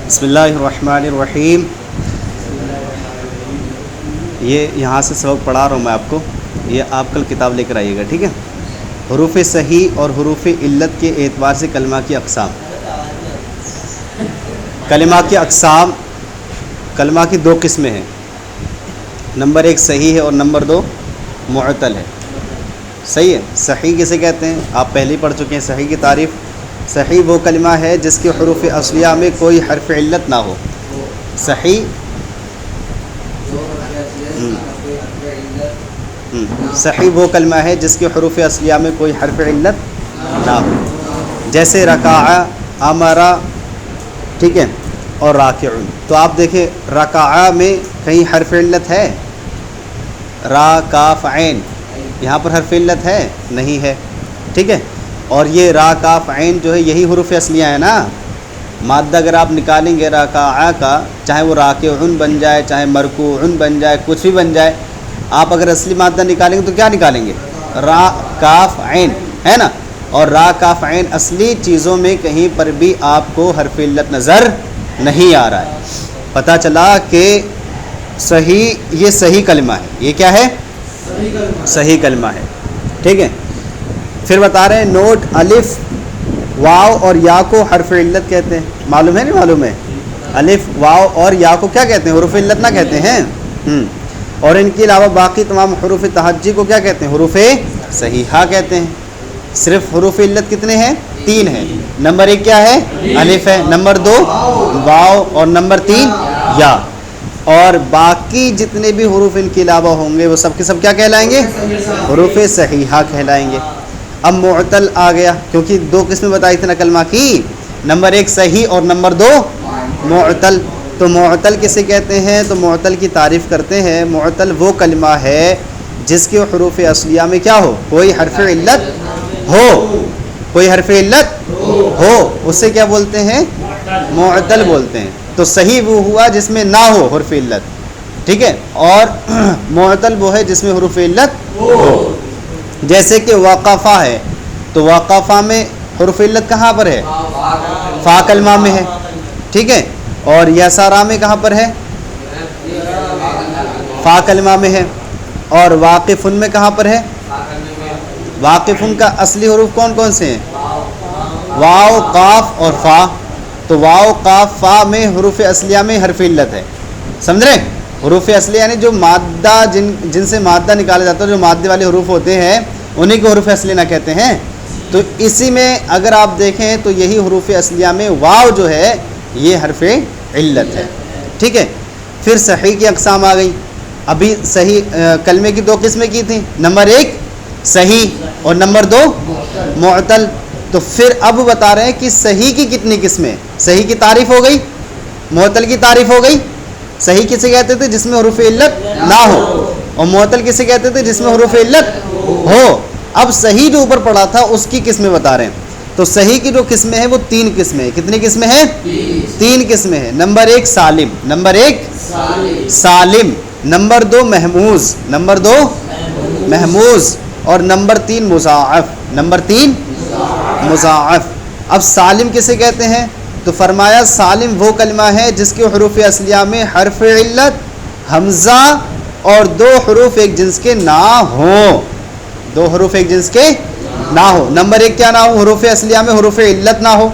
بسم اللہ الرحمن الرحیم. یہ یہاں سے سبق پڑھا رہا ہوں میں آپ کو. یہ آپ کل کتاب لے کر آئیے گا, ٹھیک ہے. حروف صحیح اور حروف علت کے اعتبار سے کلمہ کی اقسام. کلمہ کی اقسام, کلمہ کی دو قسمیں ہیں. نمبر ایک صحیح ہے اور نمبر دو معطل ہے. صحیح ہے, صحیح کسے کہتے ہیں آپ پہلے ہی پڑھ چکے ہیں. صحیح کی تعریف, صحیح وہ کلمہ ہے جس کے حروف اصلیہ میں کوئی حرف علت نہ ہو. صحیح صحیح وہ کلمہ ہے جس کے حروف اصلیہ میں کوئی حرف علت نہ ہو. جیسے رکع, امرا, ٹھیک ہے, اور راکعون. تو آپ دیکھیں رکع میں کہیں حرف علت ہے؟ را کاف عین, یہاں پر حرف علت ہے نہیں ہے, ٹھیک ہے. اور یہ را کاف عین جو ہے یہی حروف اصلیہ ہے نا. مادہ اگر آپ نکالیں گے رکع کا, چاہے وہ راکعون بن جائے, چاہے مرکوعون بن جائے, کچھ بھی بن جائے, آپ اگر اصلی مادہ نکالیں گے تو کیا نکالیں گے؟ را کاف عین, ہے نا. اور را کاف عین اصلی چیزوں میں کہیں پر بھی آپ کو حرف علت نظر نہیں آ رہا ہے. پتہ چلا کہ صحیح, یہ صحیح کلمہ ہے. یہ کیا ہے؟ صحیح کلمہ ہے, ٹھیک ہے. پھر بتا رہے ہیں نوٹ, الف واو اور یا کو حرف علت کہتے ہیں. معلوم ہے نہیں معلوم ہے؟ الف واو اور یا کو کیا کہتے ہیں؟ حروف علت نہ کہتے ہیں. اور ان کے علاوہ باقی تمام حروف تہجی کو کیا کہتے ہیں؟ حروف صحیحہ کہتے ہیں. صرف حروف علت کتنے ہیں؟ 3 ہیں. نمبر 1 کیا ہے؟ الف ہے. نمبر 2 واو, اور نمبر 3 یا. اور باقی جتنے بھی حروف ان کے علاوہ ہوں گے وہ سب کے سب کیا کہلائیں گے؟ حروف صحیحہ کہلائیں گے. اب معطل آ گیا, کیونکہ 2 قسمیں بتائی تھی نا کلمہ کی. نمبر 1 صحیح اور نمبر 2 معطل. تو معطل کسے کہتے ہیں؟ تو معطل کی تعریف کرتے ہیں. معطل وہ کلمہ ہے جس کے حروف اصلیہ میں کیا ہو؟ کوئی حرف علت ہو. کوئی حرف علت ہو, اسے کیا بولتے ہیں؟ معطل بولتے ہیں. تو صحیح وہ ہوا جس میں نہ ہو حرف علت, ٹھیک ہے. اور معطل وہ ہے جس میں حروف علت ہو. جیسے کہ وقفہ ہے, تو وقفہ میں حروف علت کہاں پر ہے؟ فا کلمہ میں ہے, ٹھیک ہے. اور یسارا میں کہاں پر ہے؟ فا کلمہ میں ہے. اور واقفن میں کہاں پر ہے؟ واقفن کا اصلی حروف کون کون سے ہیں؟ واو, قاف اور فا. تو واو, قاف, فا میں حروف اصلیہ میں حرف علت ہے. سمجھ رہے؟ حروف اصلیہ یعنی جو مادہ جن سے مادہ نکالا جاتا ہے, جو مادے والے حروف ہوتے ہیں انہیں کو حروف اصلیہ نہ کہتے ہیں. تو اسی میں اگر آپ دیکھیں تو یہی حروف اصلیہ میں واو جو ہے یہ حرف علت ہے, ٹھیک ہے. پھر صحیح کی اقسام آ گئی. ابھی صحیح کلمے کی 2 قسمیں کی تھیں. نمبر 1 صحیح اور نمبر 2 معطل. تو پھر اب بتا رہے ہیں کہ صحیح کی کتنی قسمیں. صحیح کی تعریف ہو گئی, معطل کی تعریف ہو گئی. صحیح کسے کہتے تھے؟ جس میں حروف علت نہ ہو. اور معطل کسے کہتے تھے؟ جس میں حروف علت ہو. اب صحیح جو اوپر پڑھا تھا اس کی قسمیں بتا رہے ہیں. تو صحیح کی جو قسمیں ہیں وہ 3 قسمیں ہیں. کتنی قسمیں ہیں؟ 3 قسمیں ہیں. نمبر 1 سالم, نمبر 1 سالم, نمبر 2 محموز, نمبر 2 محموز, اور نمبر 3 مضاعف, نمبر 3 مضاعف. اب سالم کسے کہتے ہیں؟ تو فرمایا سالم وہ کلمہ ہے جس کے حروف اصلیہ میں حرف علت, حمزہ اور 2 حروف ایک جنس کے نہ ہوں. 2 حروف ایک جنس کے نہ ہو. نمبر 1 کیا نہ ہو؟ حروف اصلیہ میں حروف علت نہ ہو,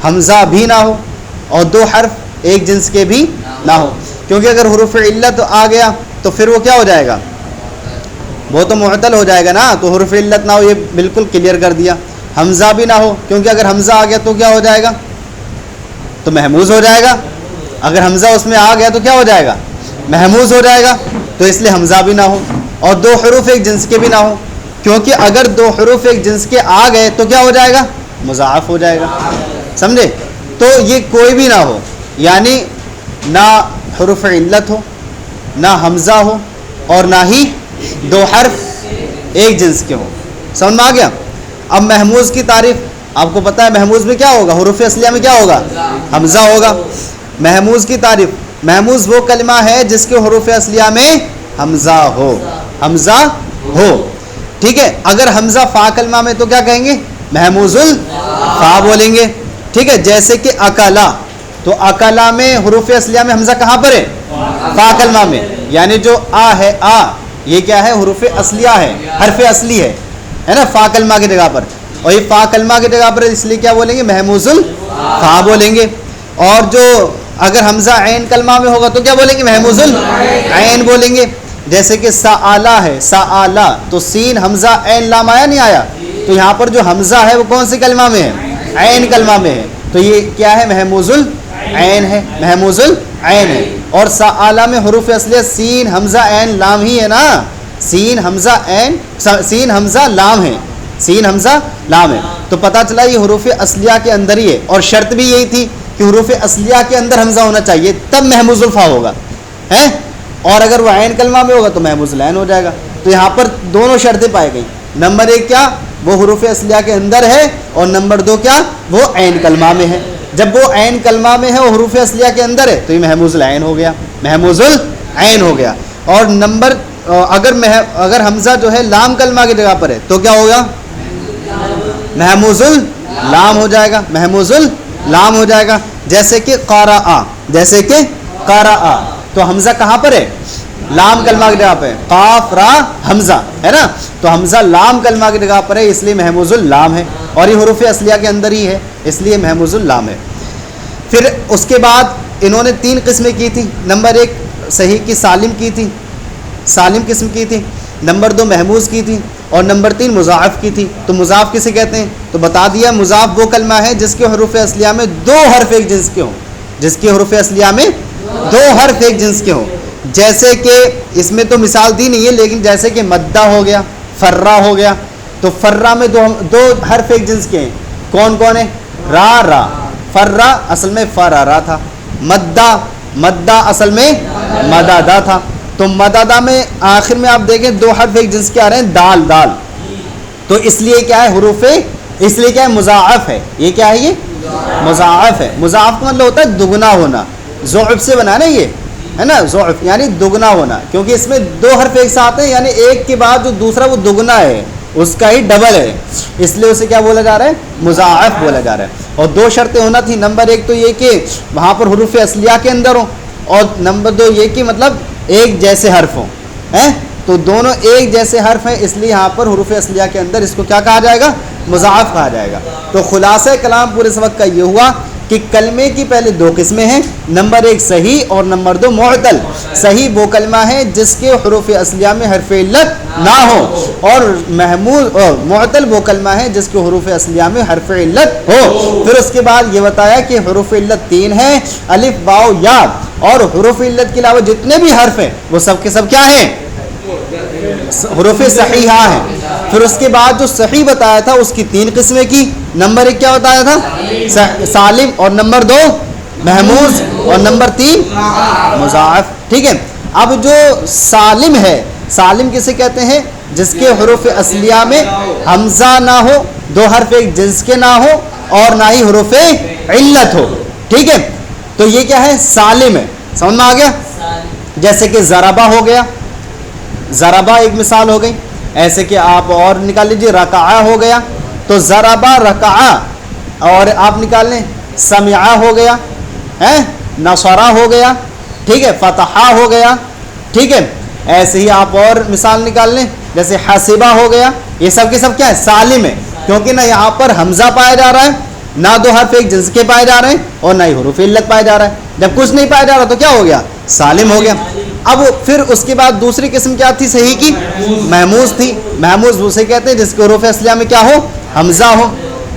حمزہ بھی نہ ہو, اور 2 حرف ایک جنس کے بھی نہ ہو. کیونکہ اگر حروف علت آ گیا تو پھر وہ کیا ہو جائے گا؟ وہ تو معطل ہو جائے گا نا. تو حروف علت نہ ہو, یہ بالکل کلیئر کر دیا. حمزہ بھی نہ ہو, کیونکہ اگر حمزہ آ گیا تو کیا ہو جائے گا؟ تو محموز ہو جائے گا. اگر حمزہ اس میں آ گیا تو کیا ہو جائے گا؟ محموز ہو جائے گا. تو اس لیے حمزہ بھی نہ ہو, اور 2 حروف ایک جنس کے بھی نہ ہو. کیونکہ اگر 2 حروف ایک جنس کے آ گئے تو کیا ہو جائے گا؟ مضاعف ہو جائے گا. سمجھے؟ تو یہ کوئی بھی نہ ہو, یعنی نہ حروف علت ہو, نہ حمزہ ہو, اور نہ ہی 2 حرف ایک جنس کے ہوں. سمجھ میں آ گیا؟ اب محموز کی تعریف آپ کو پتہ ہے. محموز میں کیا ہوگا؟ حروف اصلیہ میں کیا ہوگا؟ حمزہ ہوگا. محموز کی تعریف, محموز وہ کلمہ ہے جس کے حروف اصلیہ میں حمزہ ہو, حمزہ ہو, ٹھیک ہے. اگر حمزہ فا کلمہ میں تو کیا کہیں گے؟ محموز الفا بولیں گے, ٹھیک ہے. جیسے کہ اکلا, تو اکلا میں حروف اصلیہ میں حمزہ کہاں پر ہے؟ فا کلمہ میں. یعنی جو آ ہے، آ یہ کیا ہے؟ حروف اصلیہ ہے، حرف اصلی ہے نا فا کلمہ کی جگہ پر. اور یہ فا کلمہ کی جگہ پر اس لیے کیا بولیں گے؟ محموز الفا بولیں گے. اور جو اگر حمزہ عین کلمہ میں ہوگا تو کیا بولیں گے؟ محموز العین بولیں گے. جیسے کہ سآلہ ہے، سآلہ تو سین حمزہ عین لام آیا نہیں آیا؟ تو یہاں پر جو حمزہ ہے وہ کون سی کلمہ میں ہے؟ عین کلمہ میں ہے. تو یہ کیا ہے؟ محموز العین ہے، محموز العین ہے. اور سآلہ میں حروف اصلیہ سین حمزہ عین لام ہی ہے نا، سین حمزہ عین، سین حمزہ لام ہے، سین حمزہ لام ہے. تو پتہ چلا یہ حروف اصلیہ کے اندر ہی ہے. اور شرط بھی یہی تھی کہ حروف اصلیہ کے اندر حمزہ ہونا چاہیے تب محموز الفا ہوگا ہے. اور اگر وہ عین کلمہ میں ہوگا تو محموز العین ہو جائے گا. تو یہاں پر دونوں شرطیں پائی گئی. نمبر 1 کیا؟ وہ حروف اصلیہ کے اندر ہے. اور نمبر 2 کیا؟ وہ عین کلمہ میں ہے. جب وہ عین کلمہ میں ہے اور حروف اصلیہ کے اندر ہے تو یہ محموز العین ہو گیا، محموز العین ہو گیا. اور نمبر اگر حمزہ جو ہے لام کلمہ کی جگہ پر ہے تو کیا ہوگا؟ محموز اللام ہو جائے گا، محموز اللام ہو جائے گا. جیسے کہ قارآ، جیسے کہ قارآ تو حمزہ کہاں پر ہے؟ لام کلمہ کی جگہ پہ، قاف را حمزہ ہے نا. تو حمزہ لام کلمہ کی جگہ پر ہے اس لیے محموز اللام ہے. اور یہ حروف اصلیہ کے اندر ہی ہے اس لیے محموز اللام ہے. پھر اس کے بعد انہوں نے 3 قسمیں کی تھی. نمبر 1 صحیح کی سالم کی تھی، سالم قسم کی تھی. نمبر 2 محموز کی تھی. اور نمبر 3 مضاعف کی تھی. تو مضاعف کسے کہتے ہیں؟ تو بتا دیا مضاعف وہ کلمہ ہے جس کے حروف اصلیہ میں 2 حرف ایک جنس کے ہوں، جس کے حروف اصلیہ میں 2 حرف ایک جنس کے ہوں. جیسے کہ اس میں تو مثال دی نہیں ہے لیکن جیسے کہ مدہ ہو گیا، فرا ہو گیا. تو فرا میں 2 حرف ایک جنس کے ہیں. کون کون ہے؟ را را. فرا اصل میں فرارا تھا. مدہ، مدہ اصل میں مدادہ تھا. تو مدادہ میں آخر میں آپ دیکھیں 2 حرف ایک جنس کے آ رہے ہیں، دال دال. تو اس لیے کیا ہے؟ حروف، اس لیے کیا ہے؟ مضاعف ہے. یہ کیا ہے؟ یہ مضاعف ہے. مضاعف کا مطلب ہوتا ہے دگنا ہونا. ضعف سے بنا نا یہ ہے نا، ضعف یعنی دگنا ہونا. کیونکہ اس میں 2 حرف ایک ساتھ ہیں یعنی ایک کے بعد جو دوسرا وہ دگنا ہے، اس کا ہی ڈبل ہے. اس لیے اسے کیا بولا جا رہا ہے؟ مضاعف بولا جا رہا ہے. اور 2 شرطیں ہونا تھی. نمبر 1 تو یہ کہ وہاں پر حروف اصلیہ کے اندر ہوں. اور نمبر 2 یہ کہ مطلب ایک جیسے حرف ہوں. تو دونوں ایک جیسے حرف ہیں اس لیے یہاں پر حروف اصلیہ کے اندر اس کو کیا کہا جائے گا؟ مضاعف کہا جائے گا. تو خلاصہ کلام پورے اس وقت کا یہ ہوا کہ کلمے کی پہلے 2 قسمیں ہیں. نمبر 1 صحیح اور نمبر 2 معتل. صحیح وہ کلمہ ہے جس کے حروف اصلیہ میں حرف علت نہ ہو. اور معتل وہ کلمہ ہے جس کے حروف اصلیہ میں حرف علت ہو. پھر اس کے بعد یہ بتایا کہ حروف علت 3 ہیں، الف واو یا. اور حروف علت کے علاوہ جتنے بھی حرف ہیں وہ سب کے سب کیا ہیں؟ حروف صحیحہ ہیں. پھر اس کے بعد جو صحیح بتایا تھا اس کی 3 قسمیں کی. نمبر 1 کیا بتایا تھا؟ سالم. اور نمبر 2 محموز. اور نمبر 3 مضاعف. ٹھیک ہے. اب جو سالم ہے، سالم کسے کہتے ہیں؟ جس کے حروف اصلیہ میں حمزہ نہ ہو، 2 حرف ایک جنس کے نہ ہو، اور نہ ہی حروف علت ہو. ٹھیک ہے. تو یہ کیا ہے؟ سالم ہے. سمجھ میں آ گیا؟ جیسے کہ ضربہ ہو گیا، ضربہ ایک مثال ہو گئی. ایسے کہ آپ اور نکال لیجیے، رکعہ ہو گیا. تو ضربہ رکعہ. اور آپ نکال لیں سمعہ ہو گیا، نصرہ ہو گیا. ٹھیک ہے. فتحہ ہو گیا. ٹھیک ہے. ایسے ہی آپ اور مثال نکال لیں جیسے حسبہ ہو گیا. یہ سب کے سب کیا ہے؟ سالم ہے. کیونکہ نہ یہاں پر حمزہ پایا جا رہا ہے، نہ 2 حرف ایک جنس کے پائے جا رہے ہیں، اور نہ ہی حروف علت پایا جا رہا ہے. جب کچھ نہیں پایا جا رہا تو کیا ہو گیا؟ سالم ہو گیا. اب پھر اس کے بعد دوسری قسم کیا تھی صحیح کی؟ محموز تھی. محموز اسے کہتے ہیں جس کے حروف اصلیہ میں کیا ہو؟ حمزہ ہو.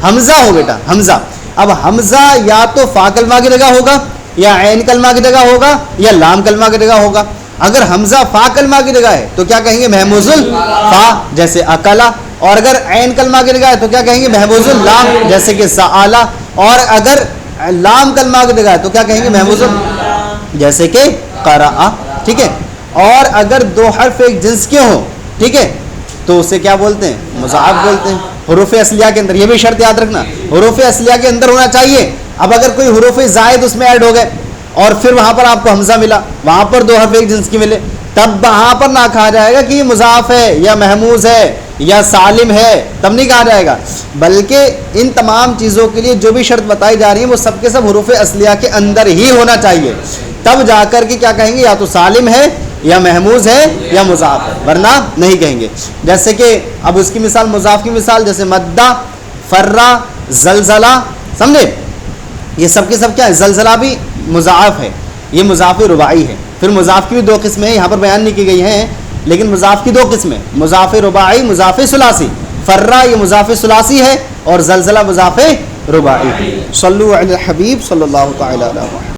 حمزہ ہو بیٹا، حمزہ. اب حمزہ یا تو فا کلمہ کی جگہ ہوگا، یا عین کلمہ کی جگہ ہوگا، یا لام کلمہ کی جگہ ہوگا. اگر حمزہ فا کلمہ کی جگہ ہے تو کیا کہیں گے؟ محموز الفا جیسے اکلا. اور اگر عین کلمہ کی جگہ ہے تو کیا کہیں گے؟ محموز اللام جیسے کہ سآلہ. اور اگر لام کلمہ کی جگہ ہے تو کیا کہیں گے؟ محموز جیسے کہ قرأ. ٹھیک ہے. اور اگر 2 حرف ایک جنس کے ہوں، ٹھیک ہے، تو اسے کیا بولتے ہیں؟ مضاعف بولتے ہیں. حروف اصلیہ کے اندر، یہ بھی شرط یاد رکھنا، حروف اصلیہ کے اندر ہونا چاہیے. اب اگر کوئی حروف زائد اس میں ایڈ ہو گئے اور پھر وہاں پر آپ کو حمزہ ملا، وہاں پر 2 حرف ایک جنس کی ملے، تب وہاں پر نہ کہا جائے گا کہ یہ مضاعف ہے یا محموز ہے یا سالم ہے تب نہیں کہا جائے گا، بلکہ ان تمام چیزوں کے لیے جو بھی شرط بتائی جا رہی ہیں وہ سب کے سب حروف اصلیہ کے اندر ہی ہونا چاہیے، تب جا کر کے کیا کہیں گے، یا تو سالم ہے یا محموز ہے یا مضاف ہے، ورنہ نہیں کہیں گے۔ جیسے کہ اب اس کی مثال، مضاف کی مثال، جیسے مدہ، فرہ، زلزلہ، سمجھے؟ یہ سب کے سب کیا ہے، زلزلہ بھی مضاف ہے، یہ مضاف رباعی ہے۔ پھر مضاف کی بھی دو قسمیں ہیں، یہاں پر بیان نہیں کی گئی ہیں، لیکن مضاف کی دو قسمیں، مضاف رباعی، مضاف ثلاثی۔ فرہ یہ مضاف ثلاثی ہے اور زلزلہ مضاف رباعی۔ صلو علی الحبیب صلی اللہ تعالی علیہ وسلم۔